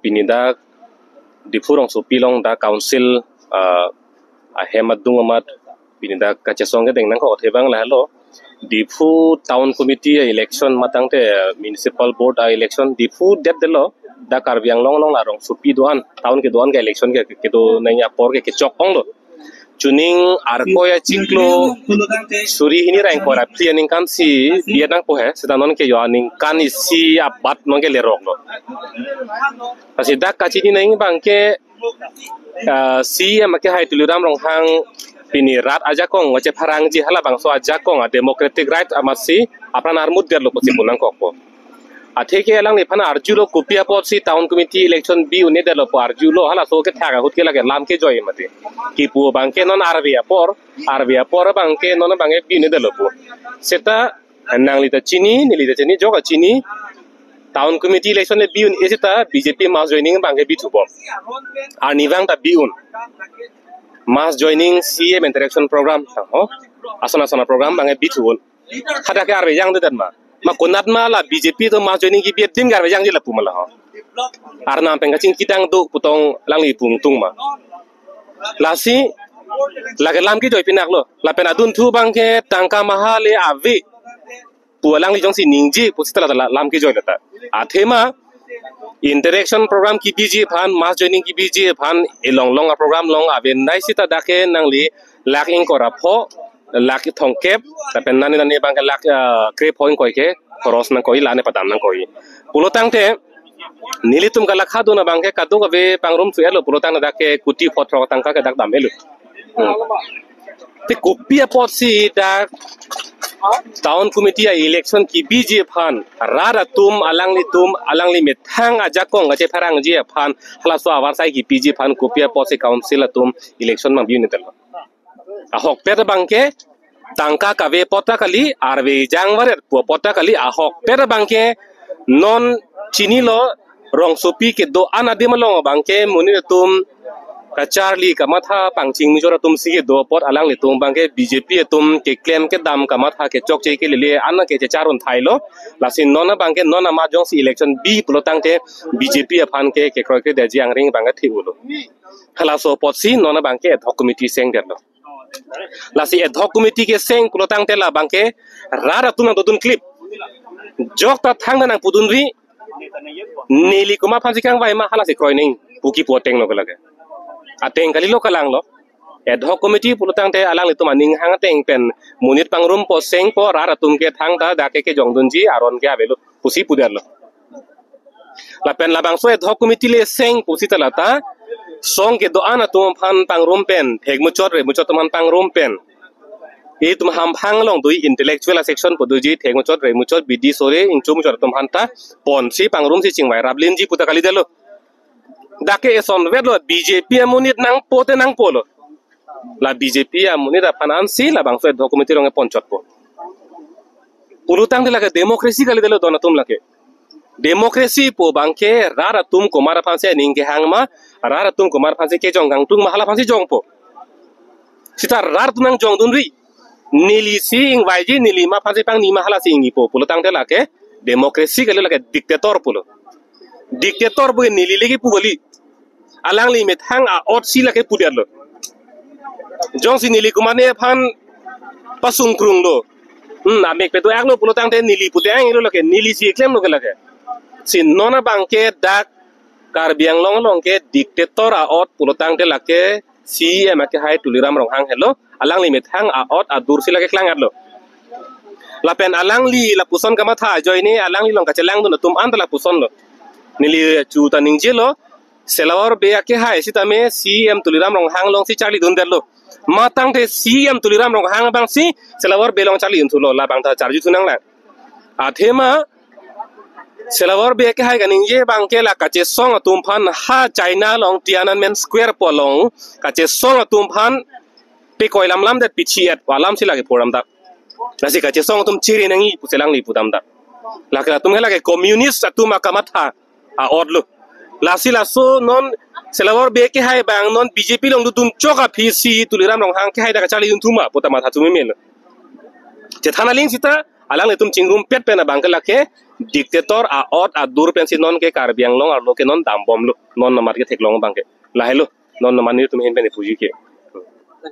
pinida difurong so pilong da council a hemadung amat pinida kachesong ke dengnang ko thebang la lo difu town committee election matang te municipal board election difu det delo da karbiang long long la rong supi doan town ke doan ke election ke do nanya por ke chokong lo chuning arkoya chiklo suri hini rang kora plianing kan si bianang po he sedanon ke yoaning kan si abat non ke lerok lo asida kachini nang bangke si amake hai tuliram rong hang pini rat aja kong wace parang ji hala bangso aja kong a democratic right amasi apran armud der lo posi punang kokpo atheke elang ni phana arjulo kopia pot si town committee election bi une der lo po arjulo hala so ke thaga hut ke lage lam ke joy mate ki pu bangke non arbia por bangke non bange bi ne der lo po seta nang li ta chini ni li ta chini joga chini town committee election le bi un esita bjp mass joining bange bi thubo ar nivang ta bi un mass joining CM interaction program ho asana program bange bi thubo khada ke arbe yang de dan ma konat ma la BJP to mass joining ki bi tim gar yang ji la pu mala ho ar nam peng kaching kitang do putong langli pung tung ma lasi la ke lam ki joy pinak lo la pen adun thu bange tangka mahale ave pualang li jong si ningji pusitala lam ki joy lata athema interaction program ki biji phan mass joining ki biji phan elong long program long ave nai sita dake nangli lak in kora pho lak thongkep tapen nani bang lak kre point koi ke khoros na koi lane padam na koi pulotang te nilitum kala khadu na bangke kadu ka be pangrum suelo pulotang na dake kuti photro tangka ke dak dam elu te kopia pot si dak town committee election ki biji phan rara tum alangli methang aja kong aje pharang ji phan hala so awar sai ki biji phan kopia pot si council tum election ma biun tel a hok per bangke tangka ka ve pota kali arve jangwar pota kali a hok per bangke non chini lo rong sopi ke do anade malong bangke muni tum ka charli ka matha pangching mijora tum si ke do pot alang le tum bangke BJP tum ke claim ke dam ka matha ke chok che ke le an ke charon thailo lasin nona bangke nona ma jong si election bi plotang te BJP aphan ke kroy ke de jiang ring banga thiulo khala so pot si nona bangke ad hoc committee seng der lo lasi ad hoc committee ke seng plotang te la bangke rara tunang dodun clip jok ta thang nang pudun ri neli kuma phansikang vai ma hala si kroy ning puki poteng no lage ateng kali lo kalang lo ad hoc committee pulutang te alang le tumaning hang teng pen munit pangrum po seng po rara tum ke thang da dake ke jongdunji aron ke avelo pusi puder lo la pen labang so ad hoc committee le seng pusi talata song ke do ana tum phan pangrum pen thek muchot re muchot tum pangrum pen e tum ham phang long dui intellectual section poduji thek muchot re muchot bidi sore ingchum muchot tum hanta pon si pangrum si chingwai rablin ji puta kali delo dake eson vedlo BJP amunit nang pote nang polo la BJP amunit apanan si la bang fed dokumenti rong ponchot po pulutang de la demokrasi kali delo donatum lake demokrasi po bangke rara tum kumara phanse ningke hangma rara tum kumar phanse ke jong gang tung mahala phanse jong po sita rar tunang jong dun ri nili sing waiji nili ma phanse pang ni mahala sing ni po pulutang de lake demokrasi kali lake dictator polo dictator bo nili legi pugoli alang li methang a ot si lake puder lo jong si nili kumane phan pasung krung lo amek pe to ak lo pulotang te nili puteng lo lake nili si klem lo lake sin nona bangke dak karbiang long ke dictator a ot pulotang te lake si emake hai tuliram rong hang hello alang li methang a ot a dur si lake klangat lo la pen alang li la puson kama tha joy ni alang li long ka chelang do tum an la puson lo nili chu ta ningje lo selawar be ake hai sitame CM tuliram rong hang long si charli dun der lo matang te CM tuliram rong hang bang si selawar be long charli inthulo la bang tha charju thunang la athema selawar be ake hai ganing ye bang ke la kache song atum phan ha China long Tiananmen Square polong kache song atum phan pe koilam lam dat pichiat walam sila ke program da nasi kache song atum chiri nangi puselang li putam da la ka tum hela ke communist atum akamatha a odlo lasi laso non selawar be ke hai bang non BJP long tum choka PC tuliram rong hang ke hai da ka chali thuma potama tha chumi mel je thana ling sita alang le tum chingrum pet pe na bang ke lakhe dictator a ot a dur pensi non ke karbiang long ar lo ke non dam bom lo non na mar ke thek long bang ke la helo non na mani tum hin pe ne puji ke